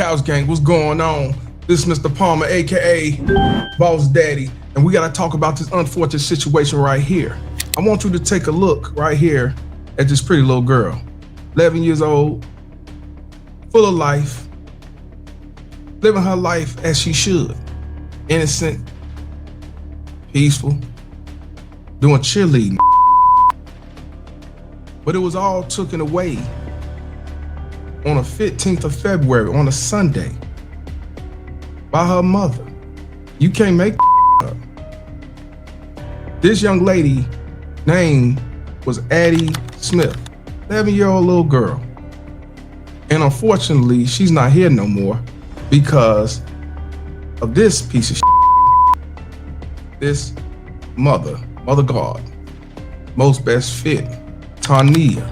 House Gang, what's going on? This is Mr. Palmer, aka Boss Daddy, and we gotta talk about this unfortunate situation right here. I want you to take a look right here at this pretty little girl, 11 years old, full of life, living her life as she should. Innocent, peaceful, doing cheerleading. But it was all taken away on the 15th of February, on a Sunday, by her mother. You can't make up. This young lady name was Addie Smith, 11-year-old little girl. And unfortunately, she's not here no more because of this piece of shit. This mother God, most best fit, Tania,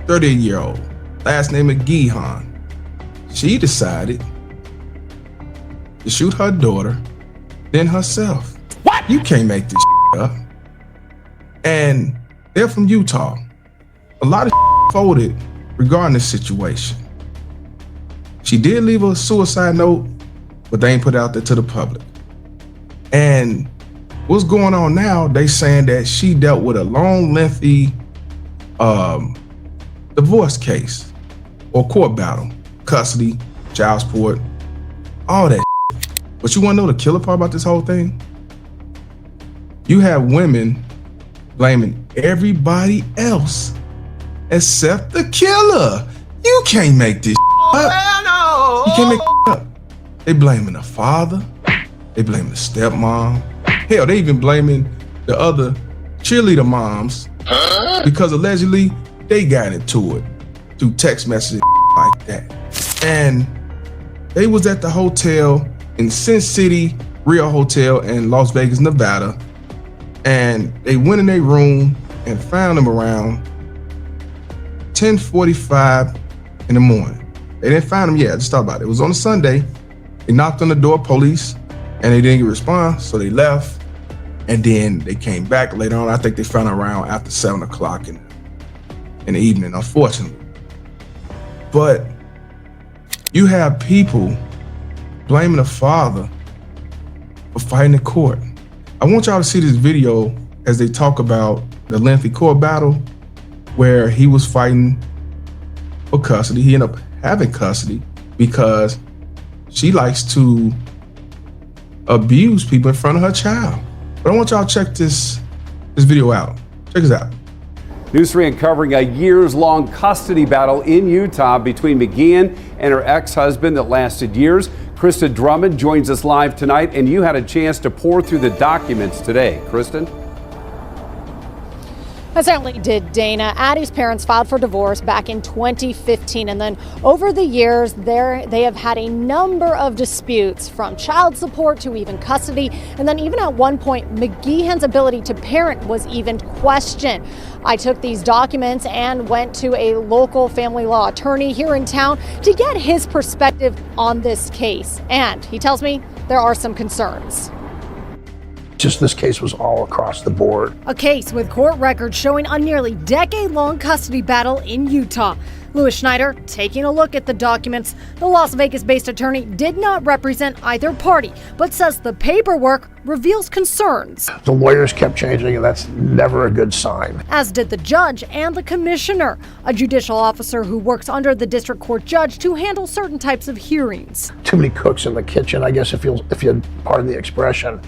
30-year-old, last name McGeehan. She decided to shoot her daughter, then herself. What? You can't make this up. And they're from Utah. A lot of folded regarding this situation. She did leave a suicide note, but they ain't put it out there to the public. And what's going on now, they saying that she dealt with a long, lengthy divorce case or court battle, custody, child support, all that. But you wanna know the killer part about this whole thing? You have women blaming everybody else except the killer. You can't make this up. You can't make it up. They blaming the father, they blaming the stepmom. Hell, they even blaming the other cheerleader moms because allegedly they got into it through text messages like that. And they was at the hotel in Sin City, Rio Hotel in Las Vegas, Nevada. And they went in their room and found them around 10:45 in the morning. They didn't find them yet, just thought about it. It was on a Sunday. They knocked on the door, police, and they didn't get a response, so they left. And then they came back later on. I think they found them around after 7 o'clock in the evening, unfortunately. But you have people blaming the father for fighting in court. I want y'all to see this video as they talk about the lengthy court battle where he was fighting for custody. He ended up having custody because she likes to abuse people in front of her child. But I want y'all to check this video out. Check this out. News 3 uncovering a years-long custody battle in Utah between McGeehan and her ex-husband that lasted years. Kristen Drummond joins us live tonight, and you had a chance to pour through the documents today. Kristen? I certainly did, Dana. Addie's parents filed for divorce back in 2015, and then over the years, they have had a number of disputes, from child support to even custody, and then even at one point, McGeehan's ability to parent was even questioned. I took these documents and went to a local family law attorney here in town to get his perspective on this case, and he tells me there are some concerns. Just this case was all across the board. A case with court records showing a nearly decade-long custody battle in Utah. Louis Schneider taking a look at the documents. The Las Vegas-based attorney did not represent either party, but says the paperwork reveals concerns. The lawyers kept changing, and that's never a good sign. As did the judge and the commissioner, a judicial officer who works under the district court judge to handle certain types of hearings. Too many cooks in the kitchen, I guess, if you pardon the expression.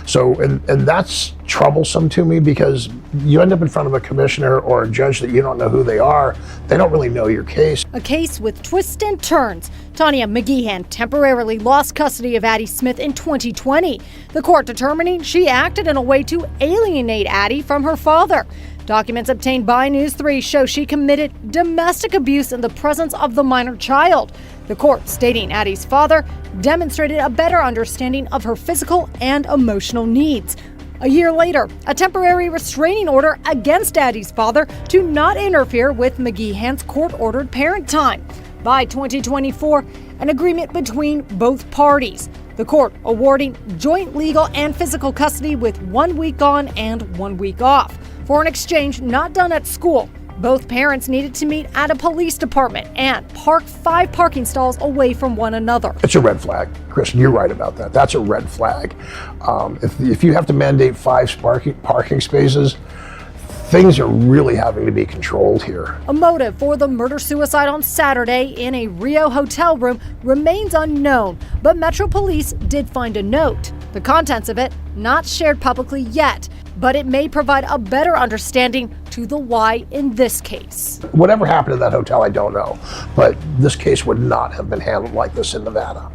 So, and that's troublesome to me, because you end up in front of a commissioner or a judge that you don't know who they are. They don't really know your case. A case with twists and turns. Tania McGeehan temporarily lost custody of Addie Smith in 2020. The court determining she acted in a way to alienate Addie from her father. Documents obtained by News 3 show she committed domestic abuse in the presence of the minor child. The court stating Addie's father demonstrated a better understanding of her physical and emotional needs. A year later, a temporary restraining order against Addie's father to not interfere with McGeehan's court-ordered parent time. By 2024, an agreement between both parties. The court awarding joint legal and physical custody with 1 week on and 1 week off for an exchange not done at school, Both parents needed to meet at a police department and park 5 parking stalls away from one another. It's a red flag, Kristen. You're right about that. That's a red flag. If you have to mandate 5 parking spaces, things are really having to be controlled here. A motive for the murder-suicide on Saturday in a Rio hotel room remains unknown, but Metro Police did find a note. The contents of it not shared publicly yet, but it may provide a better understanding to the why in this case. Whatever happened to that hotel, I don't know, but this case would not have been handled like this in Nevada.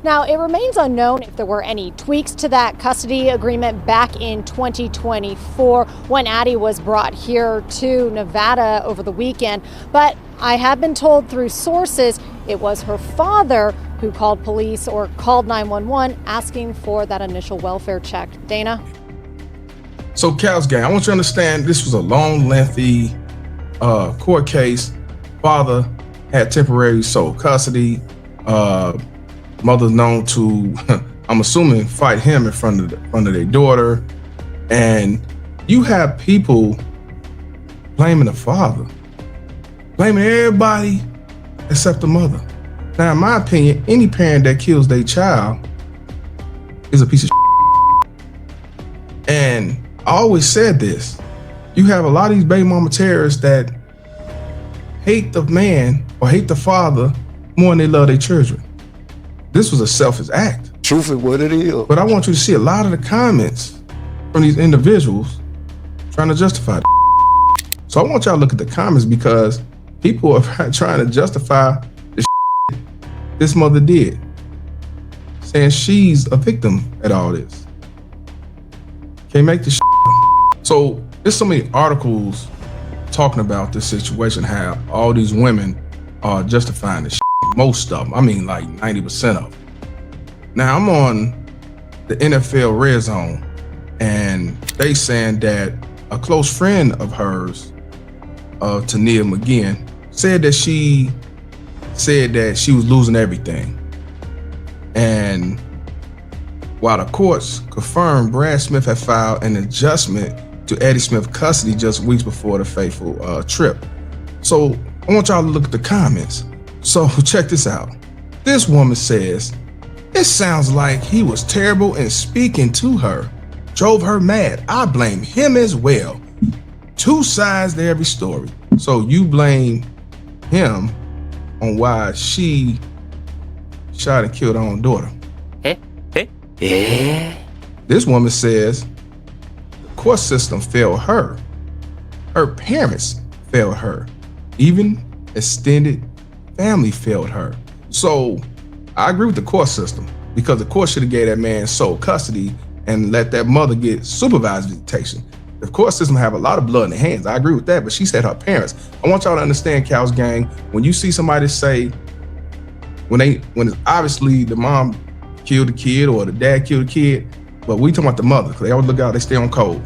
Now, it remains unknown if there were any tweaks to that custody agreement back in 2024 when Addie was brought here to Nevada over the weekend. But I have been told through sources it was her father who called police or called 911 asking for that initial welfare check. Dana? So, Cows Gang, I want you to understand this was a long, lengthy court case. Father had temporary sole custody. Mother's known to, I'm assuming, fight him in front of their daughter. And you have people blaming the father, blaming everybody except the mother. Now, in my opinion, any parent that kills their child is a piece of shit. And I always said this, you have a lot of these baby mama terrorists that hate the man or hate the father more than they love their children. This was a selfish act. Truthfully, what it is. But I want you to see a lot of the comments from these individuals trying to justify it. So I want y'all to look at the comments because people are trying to justify the this mother did, saying she's a victim at all this. Can't make this up. So there's so many articles talking about this situation, how all these women are justifying this. Most of them, I mean like 90% of them. Now I'm on the NFL Red Zone and they saying that a close friend of hers, Tania McGeehan, said that she was losing everything. And while the courts confirmed Brad Smith had filed an adjustment to Addie Smith custody just weeks before the fateful trip. So I want y'all to look at the comments. So check this out. This woman says, it sounds like he was terrible in speaking to her, drove her mad. I blame him as well. 2 sides to every story. So you blame him on why she shot and killed her own daughter. This woman says the court system failed her. Her parents failed her. Even extended family failed her. So I agree with the court system because the court should have gave that man sole custody and let that mother get supervised visitation. The court system have a lot of blood in their hands. I agree with that, but she said her parents. I want y'all to understand, Cows Gang, when you see somebody say, when it's obviously the mom killed the kid or the dad killed the kid, but we talking about the mother, because they always look out, they stay on code,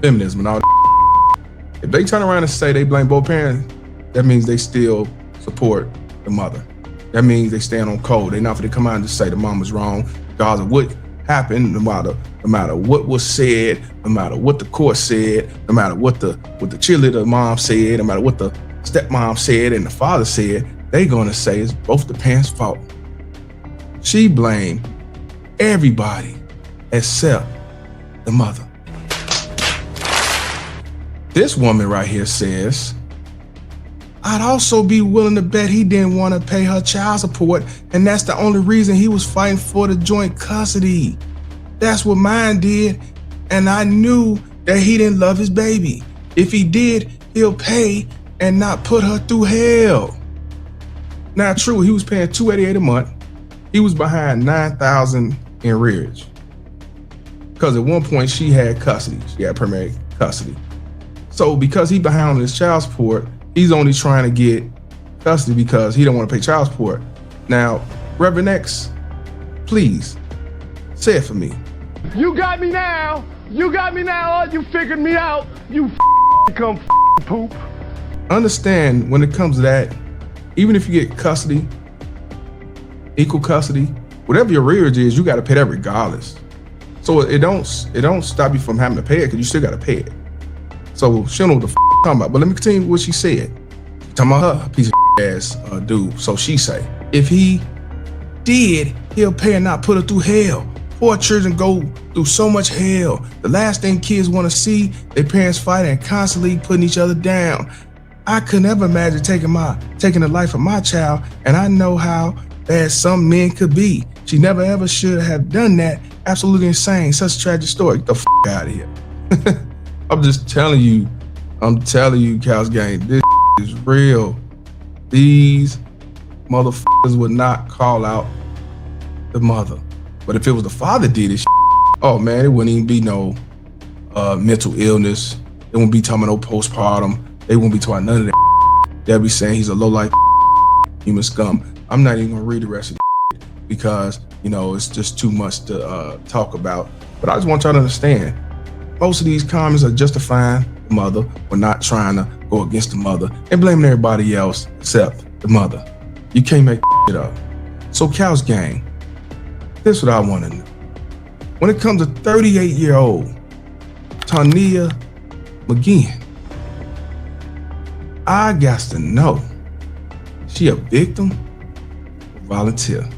feminism and all that. If they turn around and say they blame both parents, that means they still support the mother. That means they stand on code. They're not going to come out and just say the mom was wrong, regardless of what happened, no matter what was said, no matter what the court said, no matter what the cheerleader mom said, no matter what the stepmom said and the father said, they're going to say it's both the parents' fault. She blamed everybody except the mother. This woman right here says, I'd also be willing to bet he didn't want to pay her child support, and that's the only reason he was fighting for the joint custody. That's what mine did, and I knew that he didn't love his baby. If he did, he'll pay and not put her through hell. Now, true, he was paying $288 a month. He was behind $9,000 in arrearage. Because at one point she had custody. She had primary custody. So because he behind on his child support, he's only trying to get custody because he don't want to pay child support. Now, Reverend X, please say it for me. You got me now. You got me now. You figured me out. You come poop. Understand when it comes to that, even if you get custody, equal custody, whatever your arrearage is, you got to pay that regardless. So it don't stop you from having to pay it because you still got to pay it. So she don't know what the f talking about. But let me continue what she said. Talking about her piece of ass dude. So she say, if he did, he'll pay and not put her through hell. Poor children go through so much hell. The last thing kids want to see, their parents fight and constantly putting each other down. I could never imagine taking the life of my child, and I know how bad some men could be. She never ever should have done that. Absolutely insane. Such a tragic story. Get the f out of here. I'm just telling you, Cows Gang, this is real. These motherfuckers would not call out the mother. But if it was the father did it, oh man, it wouldn't even be no mental illness. They wouldn't be talking about no postpartum. They wouldn't be talking none of that. They'll be saying he's a low-life human scum. I'm not even gonna read the rest of it because, you know, it's just too much to talk about. But I just want y'all to understand, most of these comments are justifying the mother or not trying to go against the mother and blaming everybody else except the mother. You can't make it up. So Cows Gang, this is what I want to know. When it comes to 38-year-old Tonya McGeehan, I got to know, she a victim or volunteer?